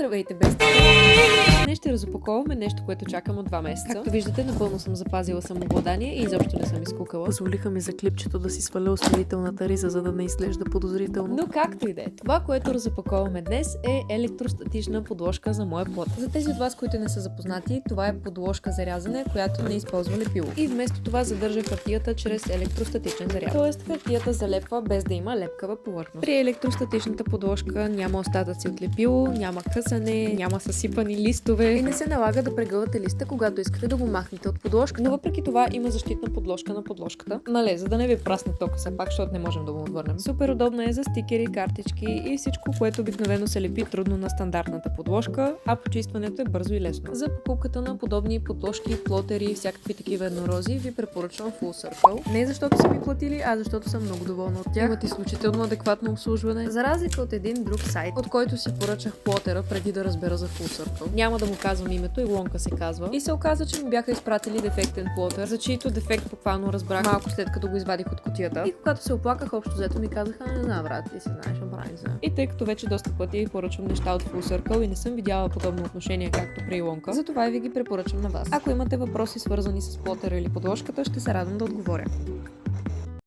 Здравейте, бести! Днес ще разопаковаме нещо, което чакам от 2 месеца. Както виждате, напълно съм запазила самообладание и изобщо не съм изкукала. Позволиха ми за клипчето да си сваля усмирителната риза, за да не изглежда подозрително. Но както и да е, това, което разопаковаме днес е електростатична подложка за моя плод. За тези от вас, които не са запознати, това е подложка за рязане, която не използва лепило. И вместо това задържа хартията чрез електростатичен заряд. Тоест хартията залепва без да има лепкава повърхност. При електростатичната подложка няма остатъци от лепило, няма късане, няма съсипани листове и не се налага да прегъвате листа, когато искате да го махнете от подложката. Но въпреки това има защитна подложка на подложката. Нали, за да не ви прасне тока все пак, защото не можем да го отвърнем. Супер удобна е за стикери, картички и всичко, което обикновено се лепи трудно на стандартната подложка, а почистването е бързо и лесно. За покупката на подобни подложки, плотери и всякакви такива еднорози ви препоръчвам Full Circle. Не защото са ми платили, а защото съм много доволна от тях. Имат изключително адекватно обслужване. За разлика от един друг сайт, от който си поръчах плотера преди да разбера за Full Circle. Няма да му казвам името, Илонка се казва. И се оказа, че ми бяха изпратили дефектен плотер, за чийто дефект буквално разбрах малко след като го извадих от кутията. И когато се оплаках, общо взето ми казаха: не знам, брат, ти си знаеш, направи за. И тъй като вече доста пъти поръчвам неща от Full Circle и не съм видяла подобно отношение както при Илонка, затова ви ги препоръчвам на вас. Ако имате въпроси свързани с плотера или подложката, ще се радвам да отговоря.